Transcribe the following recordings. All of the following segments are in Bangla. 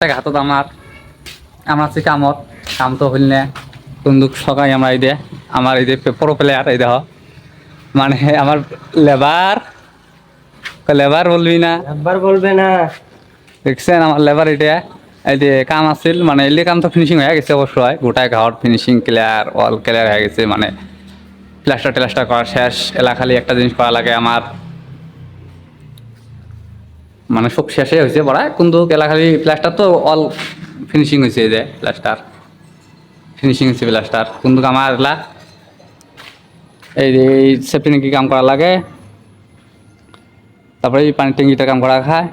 হাতত আমার আছে কামত কাম তো হইল না কিন্তু সকাই আমার এই দে আমার এই যে প্রো প্লেয়ার এই দেহ মানে আমার লেবার লেবার বলবি না একবার বলবে না। দেখছেন আমার লেবার এটা এই যে কাম আছিল মানে এলি কাম তো ফিনিশিং হয়ে গেছে অবশ্যই গোটায় ঘর ফিনিশিং ক্লিয়ার অল ক্লিয়ার হয়ে গেছে মানে প্লাস্টার টেলাস্টার করা শেষ এলা খালি একটা জিনিস করা লাগে আমার মানে সব শেষে হয়েছে পড়া কিন্তু এলা খালি প্লাস্টার তো অল ফিনিশিং হয়েছে এই যে প্লাস্টার ফিনিশিং হয়েছে প্লাস্টার কিন্তু আমার এলা এই যে সেফটি ট্যাঙ্কি কাম করা লাগে তারপরে এই পানির ট্যাঙ্কিটা কাম করা খায়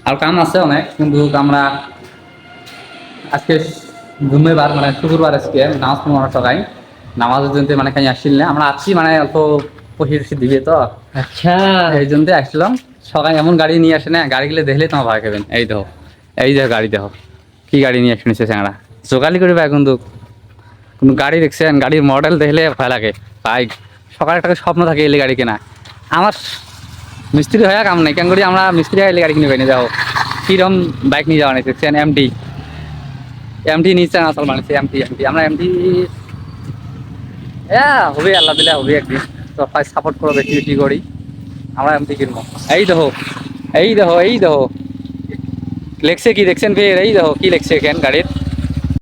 আর কাম আছে অনেক কিন্তু আমরা আজকে জুম্মেবার মানে শুক্রবার আজকে নামাজ পড়ার সবাই নামাজের জন্য মানে কাজ আসছিল না আমরা আছি মানে অল্প পয়সা দিবে তো আচ্ছা এই জন্য আসছিলাম সবাই এমন গাড়ি নিয়ে আসে না গাড়িগুলো দেখলে তোমার ভয় খাবেন এই দেখো এই দেখো গাড়ি দেখো কি গাড়ি নিয়ে আসছে স্যাংরা জোগালি করে ভাই কিন্তু গাড়ি দেখছেন গাড়ির মডেল দেখলে ভয় লাগে ভাই সকালে একটা স্বপ্ন থাকে এলে গাড়ি কেনা আমার মিস্ত্রি হয়ে কাম নাই কেন করি আমরা মিস্ত্রি হয়ে এলে গাড়ি কিনে পাইনি যাও কিরম বাইক নিয়ে যাওয়া নিয়েছে এমটি নিচে আসল বানিয়েছে এমটি আমরা এমটি হবে আল্লাহ দিলে হবে একদিন তো সাপোর্ট করো বেশি বেশি করি আমরা এমটি কিনবো এই দেখো এই দেখো লেখছে কি দেখছেন ফের এই দেখো কি লেখছে এখানে গাড়ির